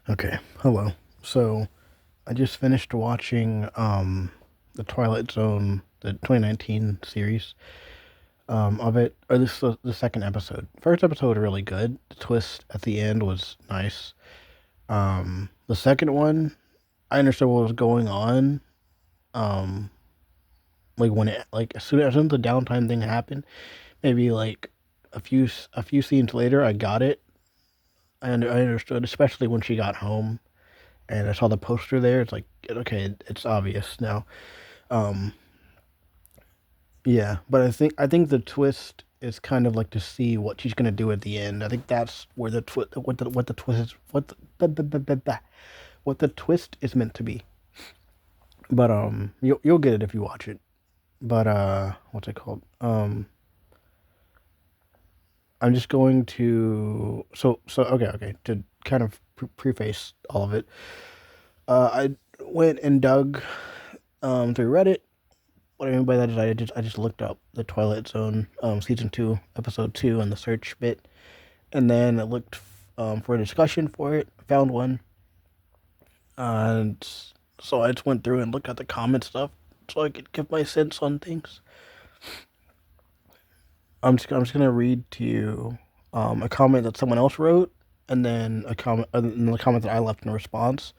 Okay, hello. So I just finished watching the Twilight Zone, the 2019 series of it. Or this is the second episode. First episode really good. The twist at the end was nice. The second one, I understood what was going on. Um, like when it like as soon as the downtime thing happened, maybe like a few scenes later, I got it. I understood, especially when she got home and I saw the poster there. It's like okay, it's obvious now. Um, yeah, but I think the twist is kind of like to see what she's gonna do at the end. I think that's where the what the twist is what the twist is meant to be. But you'll get it if you watch it. But what's it called? I'm just going to okay to kind of preface all of it. I went and dug through Reddit. What I mean by that is I just looked up the Twilight Zone season 2 episode 2 in the search bit, and then I looked for a discussion for it. Found one, and so I just went through and looked at the comment stuff so I could give my sense on things. I'm just gonna read to you a comment that someone else wrote, and then a comment that I left in response.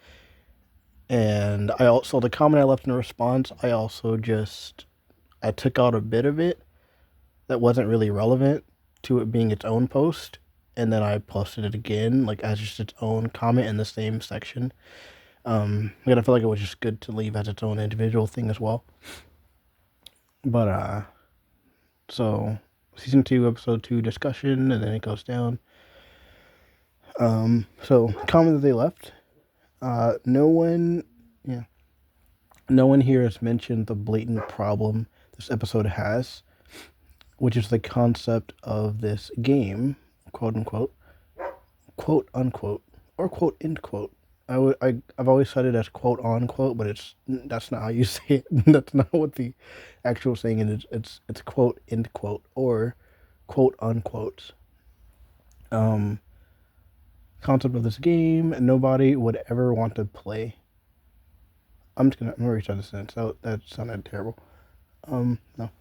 And I also the comment I left in response, I took out a bit of it that wasn't really relevant to it being its own post, and then I posted it again, like as just its own comment in the same section. But I feel like it was just good to leave as its own individual thing as well. But so season 2, episode 2 discussion, and then it goes down. So comment that they left. No one, yeah, no one here has mentioned the blatant problem this episode has, which is the concept of this game, quote unquote, quote unquote, or quote end quote. I've always said it as quote unquote, but that's not how you say it. That's not what the actual saying is. It's quote end quote or quote unquote. Um, Concept of this game nobody would ever want to play. I'm gonna restart the sentence. That sounded terrible. No,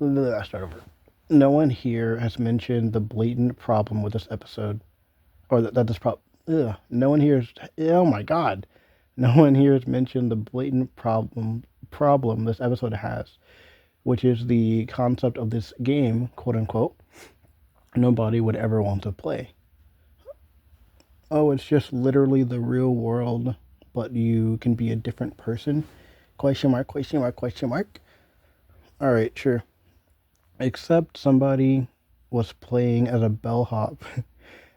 let's start over. No one here has mentioned the blatant problem with this episode, or that this problem. No one here is. Oh my god, no one here has mentioned the blatant problem this episode has, which is the concept of this game, quote unquote. Nobody would ever want to play. Oh, it's just literally the real world, but you can be a different person? Question mark, question mark, question mark. All right, sure. Except somebody was playing as a bellhop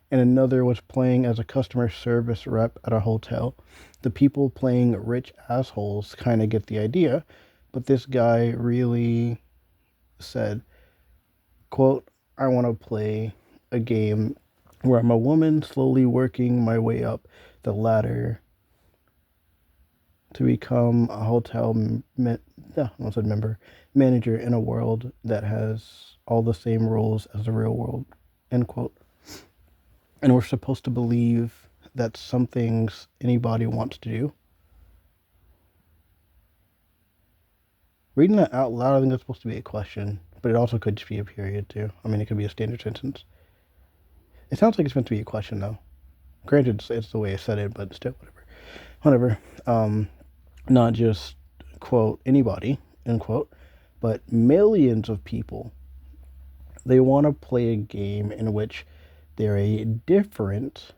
and another was playing as a customer service rep at a hotel. The people playing rich assholes kind of get the idea, but this guy really said, quote, I want to play a game where I'm a woman slowly working my way up the ladder to become a I said member manager in a world that has all the same rules as the real world. End quote. And we're supposed to believe that some things anybody wants to do. Reading that out loud, I think that's supposed to be a question, but it also could just be a period too. I mean, it could be a standard sentence. It sounds like it's meant to be a question though. Granted, it's the way I said it, but still, whatever. Whatever. Not just quote anybody end quote, but millions of people. They want to play a game in which they're a different,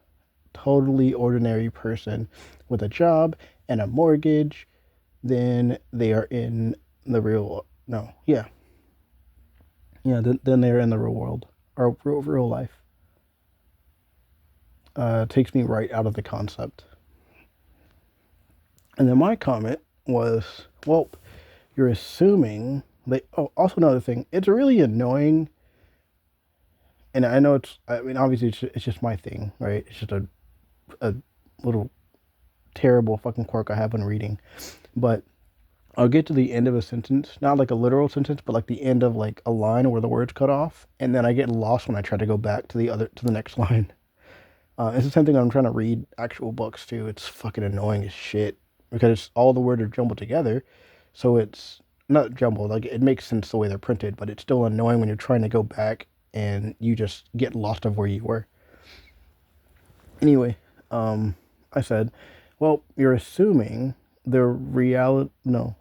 totally ordinary person with a job and a mortgage than they are in the real. No, yeah, yeah. Then they're in the real world or real life. Takes me right out of the concept. And then my comment was, well, you're assuming they. Oh, also another thing, it's really annoying. And I know it's. I mean, obviously, it's just my thing, right? It's just a little terrible fucking quirk I have when reading. But I'll get to the end of a sentence, not like a literal sentence, but like the end of like a line where the words cut off, and then I get lost when I try to go back to the next line. It's the same thing when I'm trying to read actual books too. It's fucking annoying as shit because all the words are jumbled together. So it's not jumbled, like it makes sense the way they're printed, but it's still annoying when you're trying to go back and you just get lost of where you were. Anyway, I said, well, you're assuming their reality. No,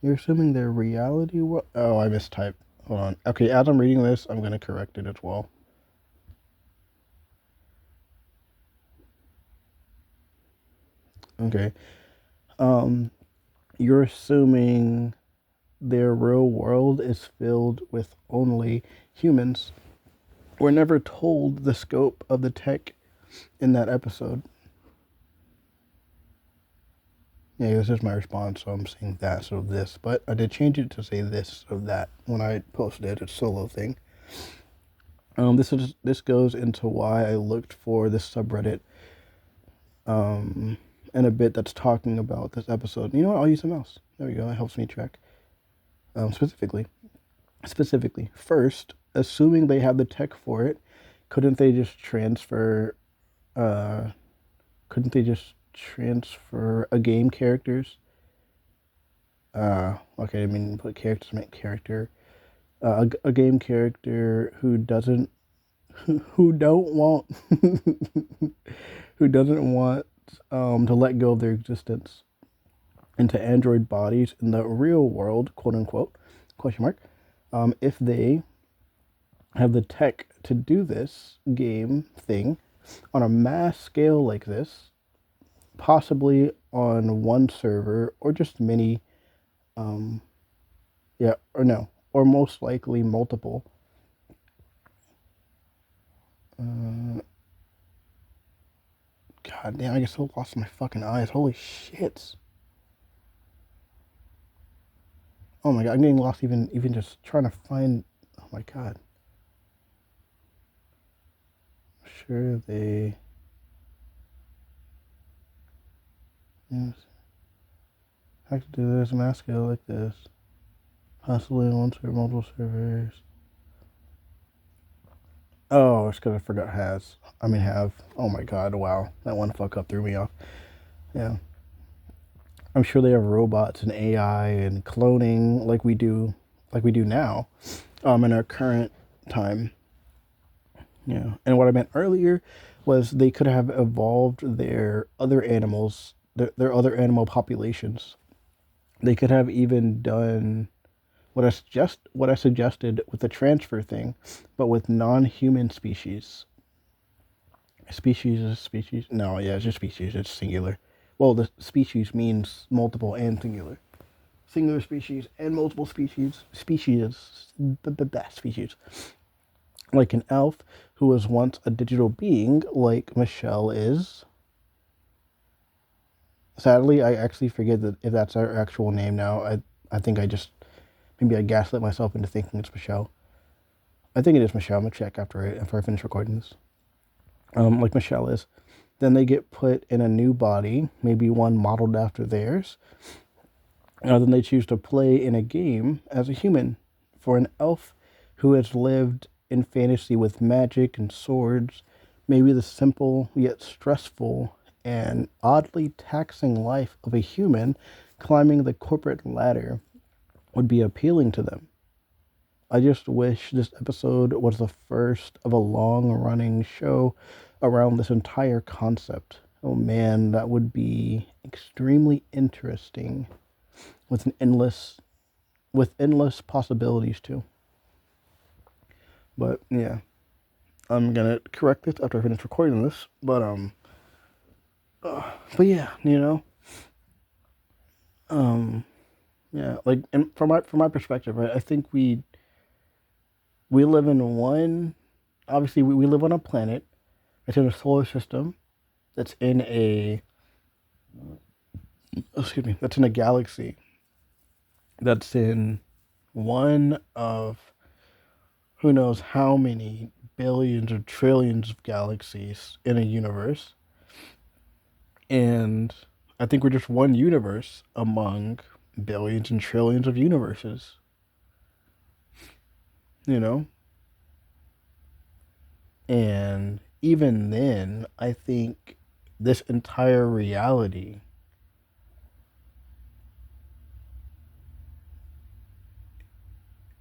you're assuming their reality. Oh, I mistyped. Hold on. Okay, as I'm reading this, I'm gonna correct it as well. Okay. Um, you're assuming their real world is filled with only humans. We're never told the scope of the tech in that episode. Yeah, this is my response, so I'm saying that, so this. But I did change it to say this or that when I posted it. It's a solo thing. This goes into why I looked for this subreddit and a bit that's talking about this episode. You know what? I'll use a mouse. There we go. That helps me track. Specifically, first, assuming they have the tech for it, couldn't they just transfer? Uh, couldn't they just transfer a game characters? Okay, I mean put characters make character. A game character who doesn't who don't want who doesn't want to let go of their existence into android bodies in the real world, quote unquote, question mark. If they have the tech to do this game thing on a mass scale like this, possibly on one server or just many, yeah, or no, or most likely multiple. God damn, I get so lost in my fucking eyes. Holy shit. Oh my god, I'm getting lost even just trying to find. Oh my god. Sure, they. Yes. I could do this mass scale like this. Possibly on one server, multiple servers. Oh, it's because I forgot has. I mean, have. Oh my god, wow. That one fuck up threw me off. Yeah. I'm sure they have robots and AI and cloning like we do now, in our current time. Yeah. And what I meant earlier was they could have evolved their other animals, their other animal populations. They could have even done what I suggested with the transfer thing, but with non-human species. Species is species. No, yeah, it's just species. It's singular. Well, the species means multiple and singular. Singular species and multiple species. Species. Like an elf who was once a digital being, like Michelle is. Sadly, I actually forget that if that's her actual name now. I think maybe I gaslit myself into thinking it's Michelle. I think it is Michelle. I'm gonna check after I finish recording this. Like Michelle is. Then they get put in a new body, maybe one modeled after theirs. Then they choose to play in a game as a human. For an elf who has lived in fantasy with magic and swords, maybe the simple yet stressful and oddly taxing life of a human climbing the corporate ladder would be appealing to them. I just wish this episode was the first of a long running show around this entire concept. Oh man, that would be extremely interesting with endless possibilities too. But yeah, I'm gonna correct this after I finish recording this. But yeah, yeah, like, and from my perspective, right, I think we live in one. Obviously, we live on a planet. It's in a solar system that's in a excuse me, that's in a galaxy that's in one of who knows how many billions or trillions of galaxies in a universe. And I think we're just one universe among billions and trillions of universes, you know? And even then, I think this entire reality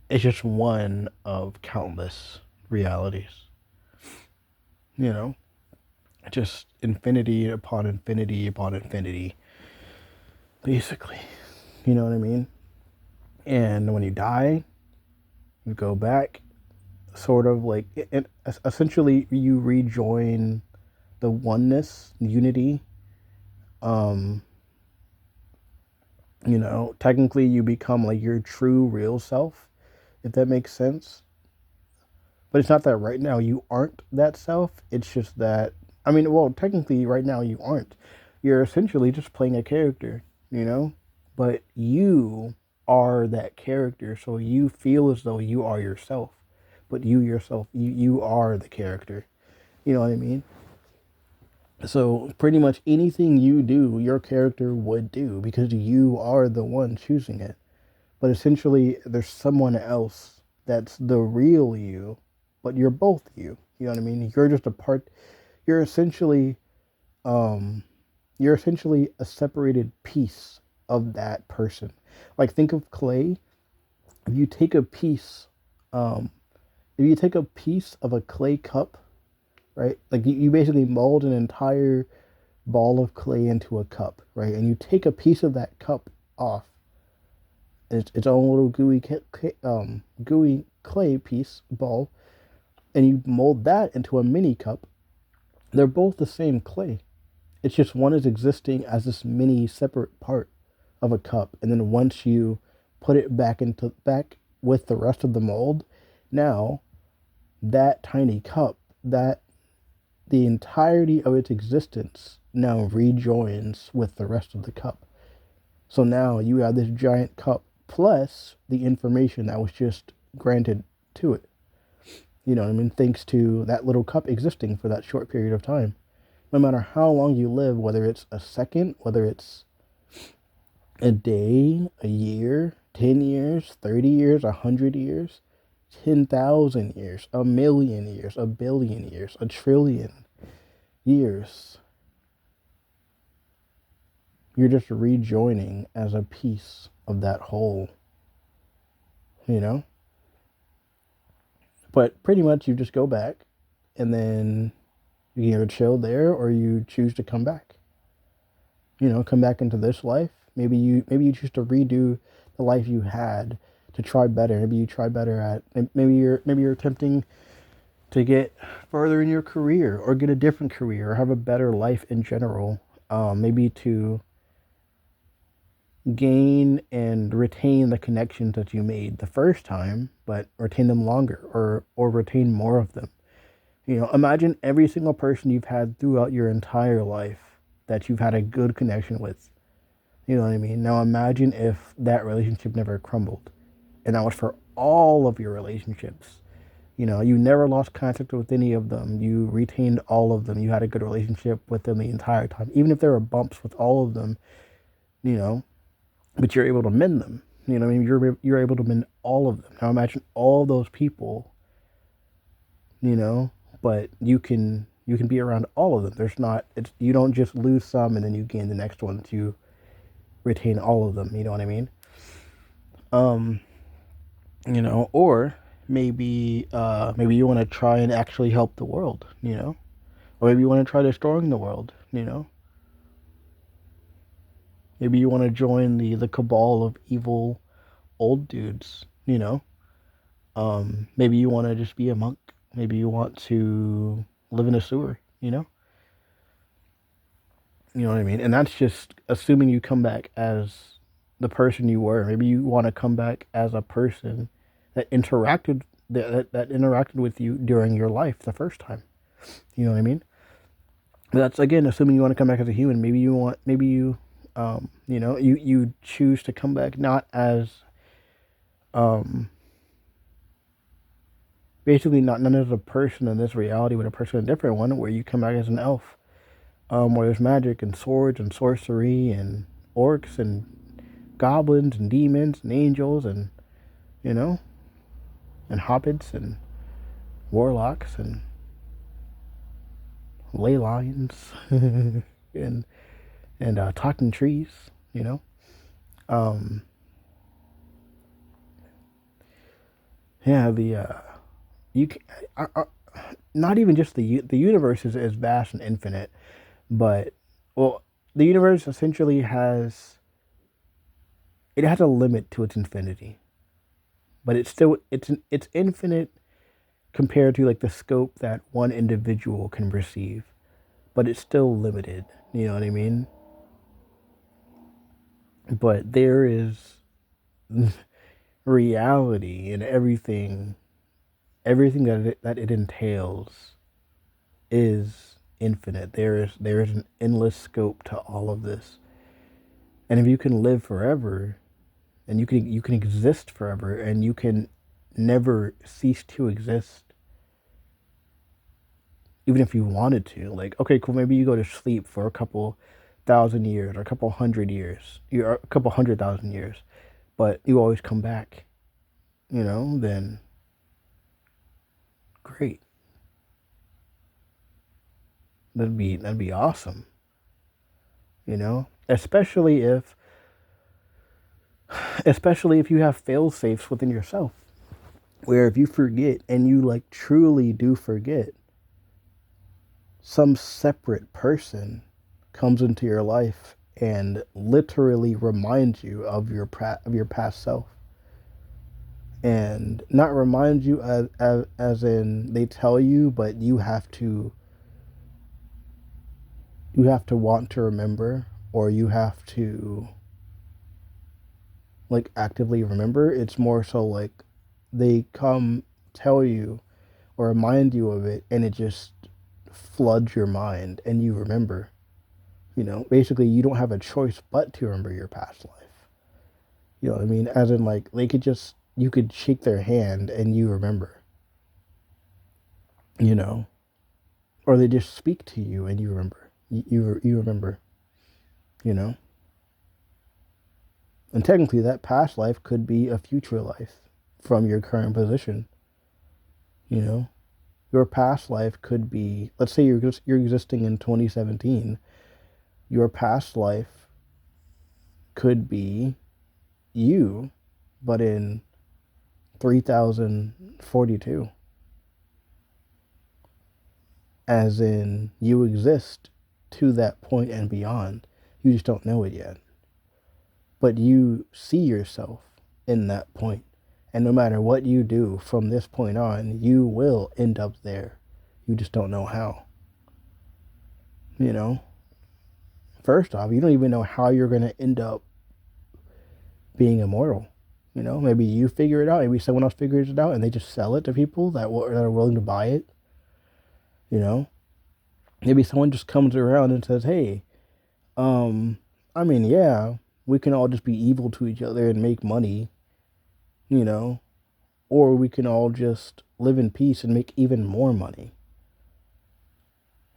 is just one of countless realities. You know, just infinity upon infinity upon infinity, basically. You know what I mean? And when you die, you go back, sort of like, essentially, you rejoin the oneness, unity. Um, technically, you become like your true, real self, if that makes sense. But it's not that right now you aren't that self. It's just that, I mean, well, technically, right now you aren't. You're essentially just playing a character, you know? But you are that character, so you feel as though you are yourself. But you yourself, you are the character. You know what I mean? So pretty much anything you do, your character would do because you are the one choosing it. But essentially, there's someone else that's the real you, but you're both you. You know what I mean? You're just a part. You're essentially, um, you're essentially a separated piece of that person. Like think of clay. If you take a piece, um, if you take a piece of a clay cup, right? Like you basically mold an entire ball of clay into a cup, right? And you take a piece of that cup off, its own little gooey clay piece ball, and you mold that into a mini cup. They're both the same clay. It's just one is existing as this mini separate part of a cup, and then once you put it back with the rest of the mold, now that tiny cup, that the entirety of its existence now rejoins with the rest of the cup. So now you have this giant cup plus the information that was just granted to it. You know what I mean? Thanks to that little cup existing for that short period of time. No matter how long you live, whether it's a second, whether it's a day, a year, 10 years, 30 years, 100 years, 10,000 years, a million years, a billion years, a trillion years, you're just rejoining as a piece of that whole, you know? But pretty much you just go back and then you either chill there or you choose to come back. Come back into this life. Maybe you choose to redo the life you had to try better. Maybe you try better at maybe you're attempting to get further in your career or get a different career or have a better life in general. Maybe to gain and retain the connections that you made the first time, but retain them longer or retain more of them. Imagine every single person you've had throughout your entire life that you've had a good connection with. You know what I mean? Now imagine if that relationship never crumbled. And that was for all of your relationships. You never lost contact with any of them. You retained all of them. You had a good relationship with them the entire time. Even if there were bumps with all of them, you know, but you're able to mend them. You know what I mean? You're able to mend all of them. Now imagine all those people, you know, but you can be around all of them. You don't just lose some and then you gain the next one. You retain all of them. You know what I mean? Um, or maybe you want to try and actually help the world. Or maybe you want to try destroying the world. Maybe you want to join the cabal of evil old dudes. Maybe you want to just be a monk. Maybe you want to live in a sewer. You know what I mean? And that's just assuming you come back as the person you were. Maybe you want to come back as a person that interacted with you during your life the first time. You know what I mean? But that's again assuming you want to come back as a human. You choose to come back not as um basically not as a person in this reality, but a person in a different one where you come back as an elf. Where there's magic and swords and sorcery and orcs and goblins and demons and angels and you know and hobbits and warlocks and ley lines, and talking trees. You know, um, yeah. You can, not even just the universe is vast and infinite, but well, the universe essentially has a limit to its infinity, but it's infinite compared to like the scope that one individual can perceive, but it's still limited. You know what I mean? But there is reality in everything that it entails is infinite. There is an endless scope to all of this. And if you can live forever, and you can exist forever, and you can never cease to exist, even if you wanted to. Like, okay, cool, maybe you go to sleep for a couple thousand years, or a couple hundred years, or a couple 100,000 years, but you always come back. Then great. That'd be awesome. Especially if you have fail safes within yourself, where if you forget, and you like truly do forget, some separate person comes into your life and literally reminds you of your past self, and not remind you as in they tell you, but you have to want to remember, or you have to like actively remember. It's more so like they come tell you or remind you of it, and it just floods your mind and you remember. Basically, you don't have a choice but to remember your past life. You know what I mean? As in, like, you could shake their hand and you remember, you know? Or they just speak to you and you remember. You remember, you know? And technically, that past life could be a future life from your current position, you know? Your past life could be, let's say you're existing in 2017. Your past life could be you, but in 3042, as in you exist to that point and beyond. You just don't know it yet. But you see yourself in that point. And no matter what you do from this point on, you will end up there. You just don't know how. You know? First off, you don't even know how you're going to end up being immortal. Maybe you figure it out. Maybe someone else figures it out and they just sell it to people that are willing to buy it. You know? Maybe someone just comes around and says, hey, I mean, yeah, we can all just be evil to each other and make money, you know, or we can all just live in peace and make even more money.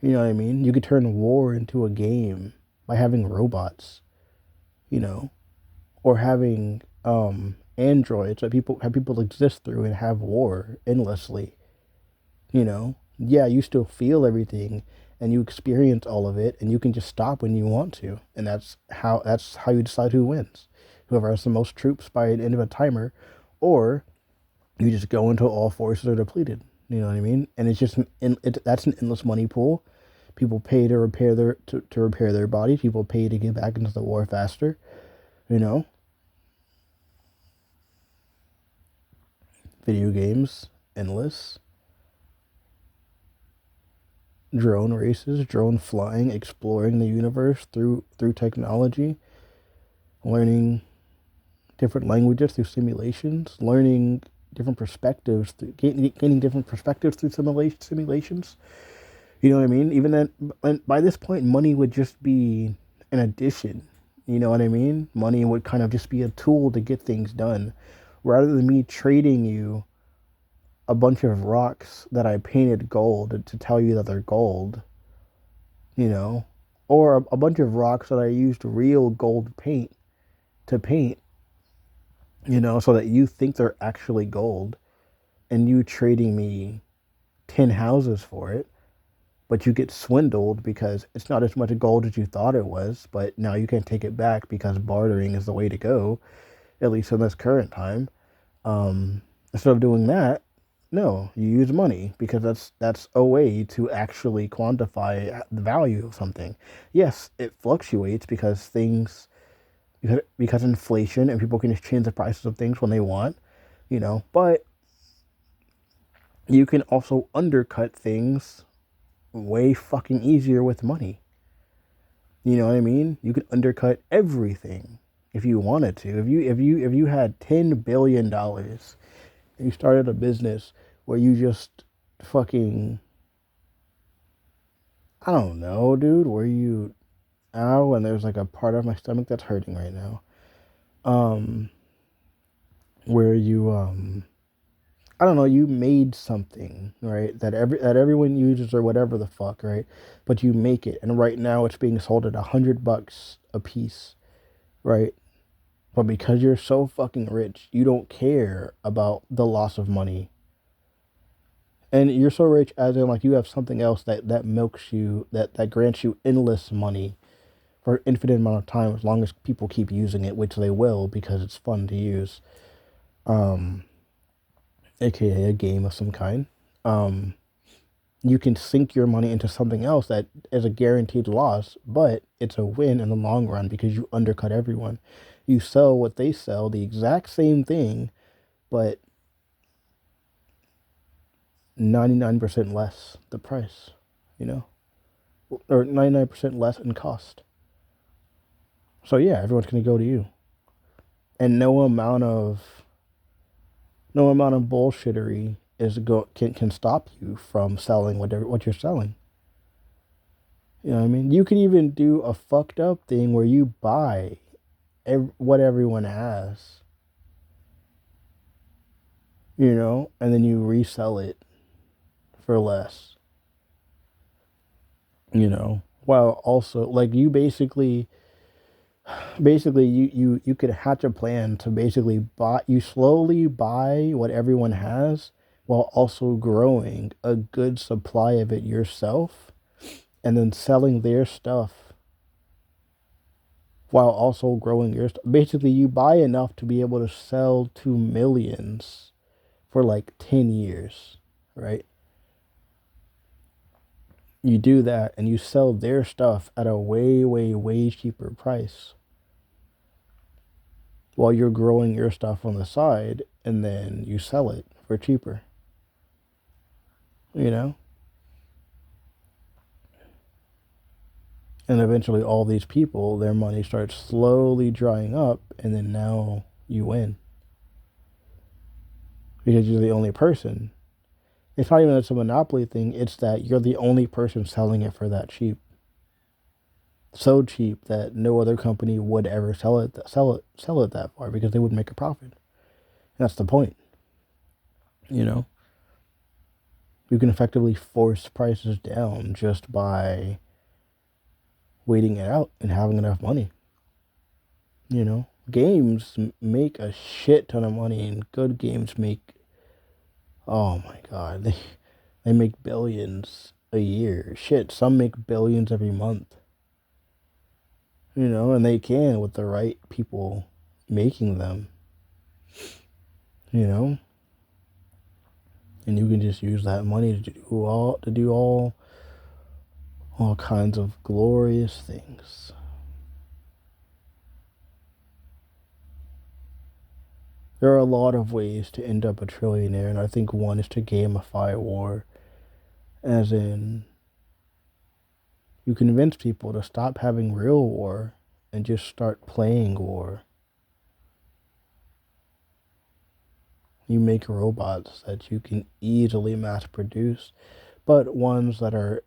You know what I mean? You could turn war into a game by having robots, you know, or having androids that people exist through and have war endlessly, you know. Yeah, you still feel everything and you experience all of it, and you can just stop when you want to, and that's how you decide who wins. Whoever has the most troops by the end of a timer, or you just go until all forces are depleted. You know what I mean? And it's just that's an endless money pool. People pay to repair their bodies. People pay to get back into the war faster. You know, video games, endless. Drone races, drone flying, exploring the universe through technology, learning different languages through simulations, learning different perspectives, gaining different perspectives through simulations. You know what I mean? Even then, by this point, money would just be an addition. You know what I mean? Money would kind of just be a tool to get things done, rather than me trading you a bunch of rocks that I painted gold to tell you that they're gold, you know, or a bunch of rocks that I used real gold paint to paint, so that you think they're actually gold, and you trading me 10 houses for it. but you get swindled because it's not as much gold as you thought it was, but now you can't take it back because bartering is the way to go, at least in this current time. Um, Instead of doing that, no, you use money because that's a way to actually quantify the value of something. Yes, it fluctuates because inflation and people can just change the prices of things when they want, but you can also undercut things way fucking easier with money. You know what I mean? You can undercut everything if you wanted to. If you had $10 billion and you started a business where you just fucking, I don't know, dude, where you, ow, and there's like a part of my stomach that's hurting right now. Um, where you I don't know, you made something, right? That everyone uses or whatever the fuck, right? But you make it, and right now it's being sold at $100 a piece, right? But because you're so fucking rich, you don't care about the loss of money. And you're so rich as in like you have something else that milks you, that grants you endless money for an infinite amount of time as long as people keep using it, which they will because it's fun to use. Um, aka a game of some kind. Um, you can sink your money into something else that is a guaranteed loss, but it's a win in the long run because you undercut everyone. You sell what they sell, the exact same thing, but 99% less the price, you know, or 99% less in cost. So yeah, everyone's going to go to you. And no amount of bullshittery can stop you from selling what you're selling. You know what I mean? You can even do a fucked up thing where you buy what everyone has, and then you resell it for less, while also like you basically you could hatch a plan to basically slowly buy what everyone has while also growing a good supply of it yourself and then selling their stuff while also growing your stuff. Basically, you buy enough to be able to sell to millions for like 10 years, right? You do that and you sell their stuff at a way, way, way cheaper price while you're growing your stuff on the side and then you sell it for cheaper, you know? And eventually, all these people, their money starts slowly drying up, and then now you win because you're the only person. It's not even that it's a monopoly thing, it's that you're the only person selling it for that cheap. So cheap that no other company would ever sell it that far because they would make a profit. And that's the point. You know, you can effectively force prices down just by waiting it out and having enough money. Games make a shit ton of money, and good games make, oh my god, they make billions a year. Shit, some make billions every month. And they can with the right people making them. You know, and you can just use that money to do all kinds of glorious things. There are a lot of ways to end up a trillionaire, and I think one is to gamify war, as in you convince people to stop having real war and just start playing war. You make robots that you can easily mass produce, but ones that are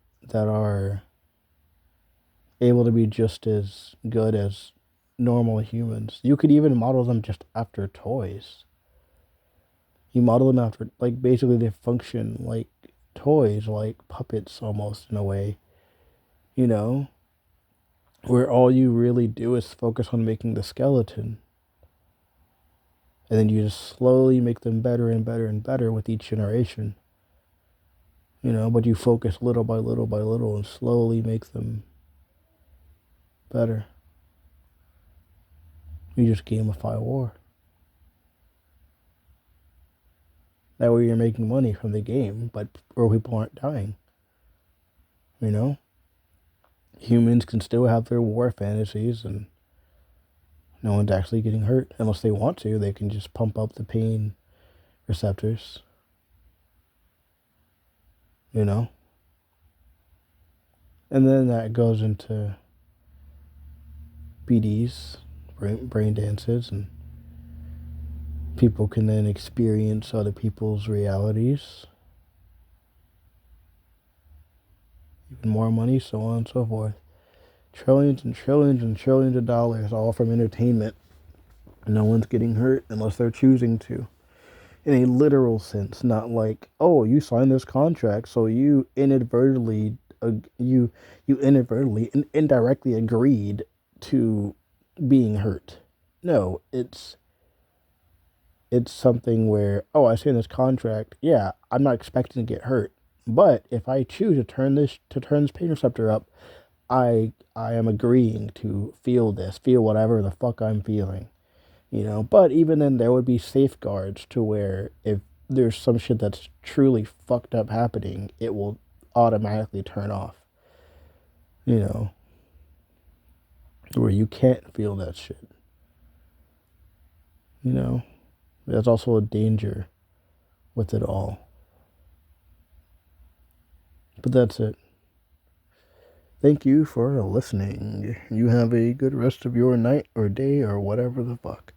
able to be just as good as normal humans. You could even model them just after toys. You model them after, like, basically they function like toys, like puppets almost in a way, you know, where all you really do is focus on making the skeleton. And then you just slowly make them better and better and better with each generation. But you focus little by little by little and slowly make them better. You just gamify war. That way you're making money from the game, but or people aren't dying. Humans can still have their war fantasies and no one's actually getting hurt. Unless they want to, they can just pump up the pain receptors. And then that goes into BDs, brain dances, and people can then experience other people's realities. Even more money, so on and so forth. Trillions and trillions and trillions of dollars, all from entertainment. No one's getting hurt unless they're choosing to. In a literal sense, not like, oh, you signed this contract, so you inadvertently and indirectly agreed to being hurt. No, it's something where, oh, I signed this contract. Yeah, I'm not expecting to get hurt, but if I choose to turn this pain receptor up, I am agreeing to feel whatever the fuck I'm feeling. But even then, there would be safeguards to where if there's some shit that's truly fucked up happening, it will automatically turn off. Where you can't feel that shit. There's also a danger with it all. But that's it. Thank you for listening. You have a good rest of your night or day or whatever the fuck.